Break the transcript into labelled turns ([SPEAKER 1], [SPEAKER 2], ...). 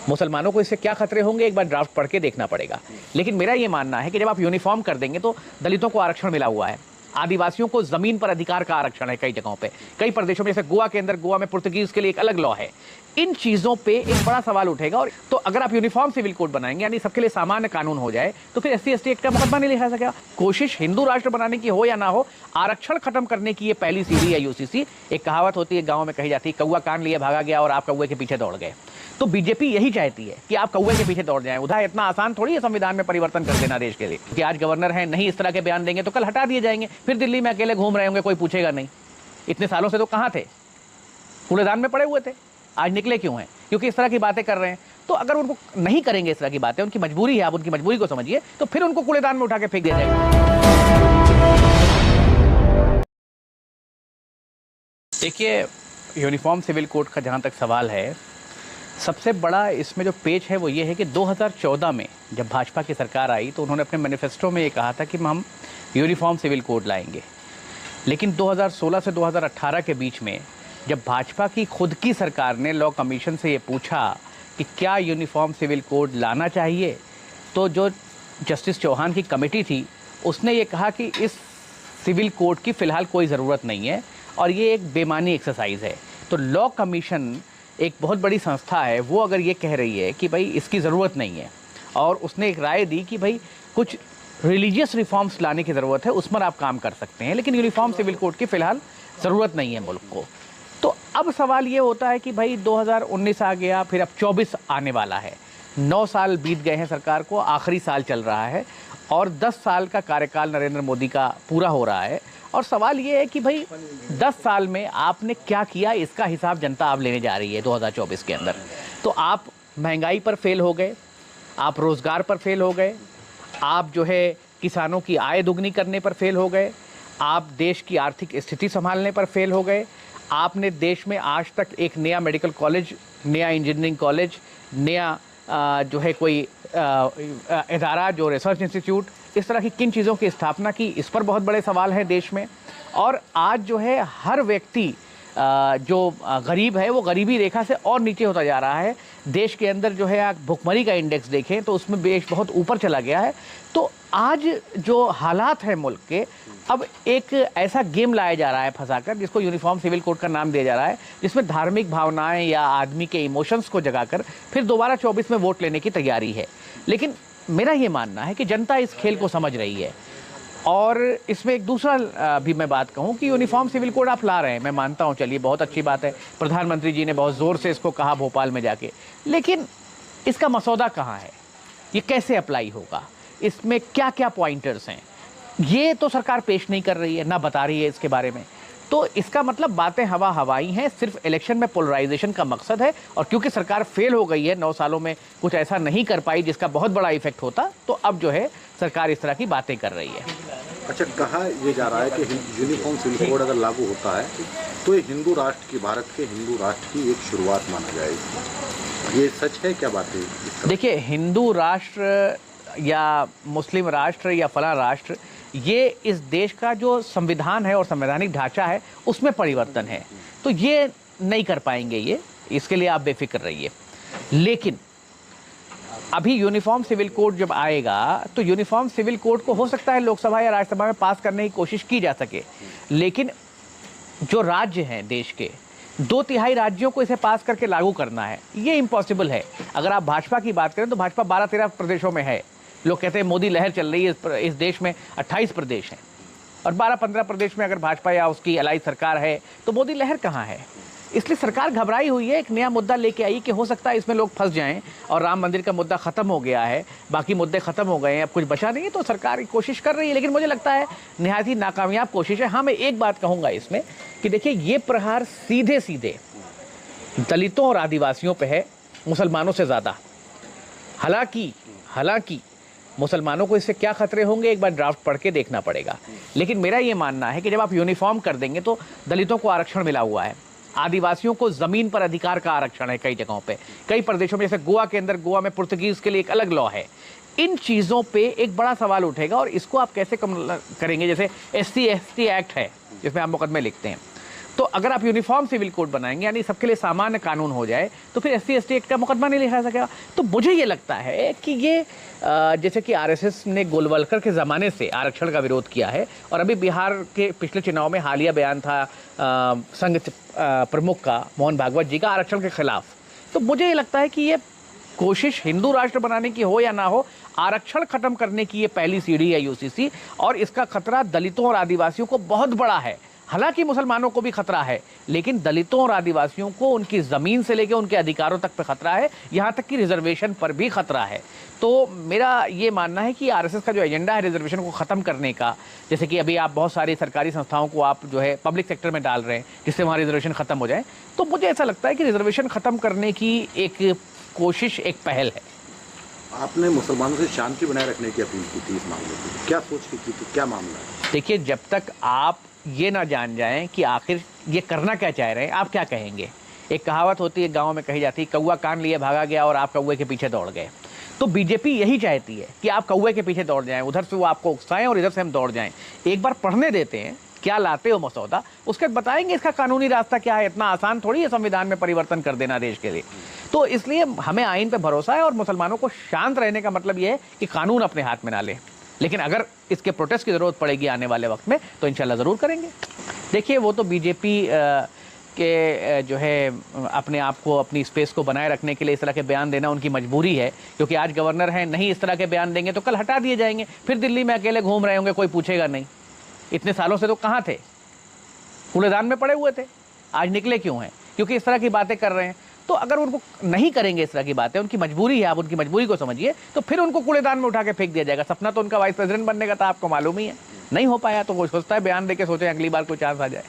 [SPEAKER 1] मुसलमानों को इससे क्या खतरे होंगे, एक बार ड्राफ्ट पढ़ के देखना पड़ेगा। लेकिन मेरा ये मानना है कि जब आप यूनिफॉर्म कर देंगे तो दलितों को आरक्षण मिला हुआ है, आदिवासियों को जमीन पर अधिकार का आरक्षण है कई जगहों पे, कई प्रदेशों में, जैसे गोवा के अंदर, गोवा में पुर्तगीज के लिए एक अलग लॉ है। इन चीजों पे एक बड़ा सवाल उठेगा। और तो अगर आप यूनिफॉर्म सिविल कोड बनाएंगे, यानी सबके लिए सामान्य कानून हो जाए, तो फिर SC ST एक्ट का मुकदमा नहीं लिखा सकेगा। कोशिश हिंदू राष्ट्र बनाने की हो या ना हो, आरक्षण खत्म करने की ये पहली सीढ़ी है UCC। एक कहावत होती है गाँव में, कही जाती है, कौवा कान लिए भागा गया और आप कौवे के पीछे दौड़ गए। तो बीजेपी यही चाहती है कि आप कौवे के पीछे दौड़ जाएं। उधर इतना आसान थोड़ी है संविधान में परिवर्तन कर देना देश के लिए, कि आज गवर्नर हैं, नहीं इस तरह के बयान देंगे तो कल हटा दिए जाएंगे, फिर दिल्ली में अकेले घूम रहे होंगे, कोई पूछेगा नहीं। इतने सालों से तो कहाँ थे, कूड़ेदान में पड़े हुए थे, आज निकले क्यों हैं? क्योंकि इस तरह की बातें कर रहे हैं। तो अगर उनको नहीं करेंगे इस तरह की बातें, उनकी मजबूरी है, आप उनकी मजबूरी को समझिए, तो फिर उनको कूड़ेदान में उठा के फेंक दिया जाएगा। देखिए, यूनिफॉर्म सिविल कोड का जहाँ तक सवाल है, सबसे बड़ा इसमें जो पेच है वो ये है कि 2014 में जब भाजपा की सरकार आई तो उन्होंने अपने मैनिफेस्टो में ये कहा था कि हम यूनिफॉर्म सिविल कोड लाएंगे। लेकिन 2016 से 2018 के बीच में जब भाजपा की खुद की सरकार ने लॉ कमीशन से ये पूछा कि क्या यूनिफॉर्म सिविल कोड लाना चाहिए, तो जो जस्टिस चौहान की कमेटी थी उसने ये कहा कि इस सिविल कोड की फ़िलहाल कोई ज़रूरत नहीं है और ये एक बेमानी एक्सरसाइज है। तो लॉ कमीशन एक बहुत बड़ी संस्था है, वो अगर ये कह रही है कि भाई इसकी ज़रूरत नहीं है, और उसने एक राय दी कि भाई कुछ रिलीजियस रिफॉर्म्स लाने की ज़रूरत है, उस पर आप काम कर सकते हैं, लेकिन यूनिफॉर्म सिविल कोड की फ़िलहाल ज़रूरत नहीं है मुल्क को। तो अब सवाल ये होता है कि भाई 2019 आ गया, फिर अब 24 आने वाला है, 9 साल बीत गए हैं सरकार को, आखिरी साल चल रहा है और 10 साल का कार्यकाल नरेंद्र मोदी का पूरा हो रहा है। और सवाल ये है कि भाई 10 साल में आपने क्या किया, इसका हिसाब जनता आप लेने जा रही है 2024 के अंदर। तो आप महंगाई पर फेल हो गए, आप रोज़गार पर फेल हो गए, आप जो है किसानों की आय दुगनी करने पर फेल हो गए, आप देश की आर्थिक स्थिति संभालने पर फेल हो गए, आपने देश में आज तक एक नया मेडिकल कॉलेज, नया इंजीनियरिंग कॉलेज, नया जो है कोई इदारा जो रिसर्च इंस्टीट्यूट, इस तरह की किन चीज़ों की स्थापना की, इस पर बहुत बड़े सवाल हैं देश में। और आज जो है हर व्यक्ति जो गरीब है वो गरीबी रेखा से और नीचे होता जा रहा है। देश के अंदर जो है आप भुखमरी का इंडेक्स देखें तो उसमें देश बहुत ऊपर चला गया है। तो आज जो हालात हैं मुल्क के, अब एक ऐसा गेम लाया जा रहा है फंसाकर, जिसको यूनिफॉर्म सिविल कोड का नाम दिया जा रहा है, जिसमें धार्मिक भावनाएं या आदमी के इमोशंस को जगाकर फिर दोबारा 24 में वोट लेने की तैयारी है। लेकिन मेरा ये मानना है कि जनता इस खेल को समझ रही है। और इसमें एक दूसरा भी मैं बात कहूँ कि यूनिफॉर्म सिविल कोड आप ला रहे हैं, मैं मानता हूँ, चलिए बहुत अच्छी बात है, प्रधानमंत्री जी ने बहुत ज़ोर से इसको कहा भोपाल में जाके, लेकिन इसका मसौदा कहाँ है, ये कैसे अप्लाई होगा, इसमें क्या क्या पॉइंटर्स हैं, ये तो सरकार पेश नहीं कर रही है, ना बता रही है इसके बारे में। तो इसका मतलब बातें हवा हवाई हैं, सिर्फ इलेक्शन में पोलराइजेशन का मकसद है। और क्योंकि सरकार फेल हो गई है, 9 सालों में कुछ ऐसा नहीं कर पाई जिसका बहुत बड़ा इफेक्ट होता, तो अब जो है सरकार इस तरह की बातें कर रही है।
[SPEAKER 2] अच्छा, कहा यह जा रहा है कि यूनिफॉर्म सिविल कोड अगर लागू होता है तो ये हिंदू राष्ट्र की, भारत के हिंदू राष्ट्र की एक शुरुआत माना जाएगी, ये सच है क्या बात है?
[SPEAKER 1] देखिए, हिंदू राष्ट्र या मुस्लिम राष्ट्र या फला राष्ट्र, ये इस देश का जो संविधान है और संवैधानिक ढांचा है उसमें परिवर्तन है, तो ये नहीं कर पाएंगे, ये इसके लिए आप बेफिक्र रहिए। लेकिन अभी यूनिफॉर्म सिविल कोड जब आएगा तो यूनिफॉर्म सिविल कोड को हो सकता है लोकसभा या राज्यसभा में पास करने की कोशिश की जा सके, लेकिन जो राज्य हैं देश के, 2/3 राज्यों को इसे पास करके लागू करना है, ये इम्पॉसिबल है। अगर आप भाजपा की बात करें तो भाजपा 12-13 प्रदेशों में है। लोग कहते हैं मोदी लहर चल रही है, इस देश में 28 प्रदेश हैं और 12-15 प्रदेश में अगर भाजपा या उसकी अलाई सरकार है तो मोदी लहर कहाँ है? इसलिए सरकार घबराई हुई है, एक नया मुद्दा लेके आई कि हो सकता है इसमें लोग फंस जाएं और राम मंदिर का मुद्दा ख़त्म हो गया है, बाकी मुद्दे ख़त्म हो गए हैं, अब कुछ बचा नहीं है, तो सरकार कोशिश कर रही है, लेकिन मुझे लगता है निहायत ही नाकामयाब कोशिश है। हाँ, मैं एक बात कहूँगा इसमें कि देखिए, ये प्रहार सीधे सीधे दलितों और आदिवासियों पर है, मुसलमानों से ज़्यादा। हालांकि मुसलमानों को इससे क्या खतरे होंगे, एक बार ड्राफ्ट पढ़ के देखना पड़ेगा। लेकिन मेरा ये मानना है कि जब आप यूनिफॉर्म कर देंगे तो दलितों को आरक्षण मिला हुआ है, आदिवासियों को ज़मीन पर अधिकार का आरक्षण है कई जगहों पे, कई प्रदेशों में, जैसे गोवा के अंदर, गोवा में पुर्तगीज के लिए एक अलग लॉ है। इन चीज़ों पे एक बड़ा सवाल उठेगा और इसको आप कैसे कम करेंगे। जैसे SC ST एक्ट है जिसमें आप मुकदमे लिखते हैं, तो अगर आप यूनिफॉर्म सिविल कोड बनाएंगे, यानी सबके लिए सामान्य कानून हो जाए, तो फिर SC/ST एक्ट का मुकदमा नहीं लिखा सकेगा। तो मुझे ये लगता है कि ये जैसे कि RSS ने गोलवलकर के ज़माने से आरक्षण का विरोध किया है, और अभी बिहार के पिछले चुनाव में हालिया बयान था संघ प्रमुख का, मोहन भागवत जी का, आरक्षण के खिलाफ। तो मुझे ये लगता है कि ये कोशिश हिंदू राष्ट्र बनाने की हो या ना हो, आरक्षण खत्म करने की ये पहली सीढ़ी है UCC, और इसका खतरा दलितों और आदिवासियों को बहुत बड़ा है। हालांकि मुसलमानों को भी खतरा है, लेकिन दलितों और आदिवासियों को उनकी ज़मीन से लेकर उनके अधिकारों तक पे खतरा है, यहाँ तक कि रिजर्वेशन पर भी खतरा है। तो मेरा ये मानना है कि RSS का जो एजेंडा है रिजर्वेशन को ख़त्म करने का, जैसे कि अभी आप बहुत सारी सरकारी संस्थाओं को आप जो है पब्लिक सेक्टर में डाल रहे हैं जिससे वहाँ रिजर्वेशन ख़त्म हो जाए, तो मुझे ऐसा लगता है कि रिजर्वेशन ख़त्म करने की एक कोशिश, एक पहल है।
[SPEAKER 2] आपने मुसलमानों से शांति बनाए रखने की अपील की थी इस मामले में, क्या सोच के की थी, क्या मामला है?
[SPEAKER 1] देखिए, जब तक आप ये ना जान जाएं कि आखिर ये करना क्या चाह रहे हैं, आप क्या कहेंगे। एक कहावत होती है गांव में, कही जाती है, कौवा कान लिए भागा गया और आप कौवे के पीछे दौड़ गए। तो बीजेपी यही चाहती है कि आप कौवे के पीछे दौड़ जाएं, उधर से वो आपको उकसाएं और इधर से हम दौड़ जाएं। एक बार पढ़ने देते हैं क्या लाते हो मसौदा, उसके बाद बताएंगे इसका कानूनी रास्ता क्या है। इतना आसान थोड़ी है संविधान में परिवर्तन कर देना देश के लिए। तो इसलिए हमें आइन पे भरोसा है, और मुसलमानों को शांत रहने का मतलब ये है कि कानून अपने हाथ में ना ले। लेकिन अगर इसके प्रोटेस्ट की ज़रूरत पड़ेगी आने वाले वक्त में, तो इंशाल्लाह ज़रूर करेंगे। देखिए, वो तो बीजेपी के जो है अपने आप को, अपनी स्पेस को बनाए रखने के लिए इस तरह के बयान देना उनकी मजबूरी है, क्योंकि आज गवर्नर हैं, नहीं इस तरह के बयान देंगे तो कल हटा दिए जाएंगे, फिर दिल्ली में अकेले घूम रहे होंगे, कोई पूछेगा नहीं। इतने सालों से तो कहाँ थे, कूड़ेदान में पड़े हुए थे, आज निकले क्यों हैं? क्योंकि इस तरह की बातें कर रहे हैं। तो अगर उनको नहीं करेंगे इस तरह की बातें, उनकी मजबूरी है, आप उनकी मजबूरी को समझिए, तो फिर उनको कूड़ेदान में उठा के फेंक दिया जाएगा। सपना तो उनका वाइस प्रेसिडेंट बनने का था, आपको मालूम ही है, नहीं हो पाया, तो वो सोचता है बयान देके सोचे अगली बार कोई चांस आ जाए।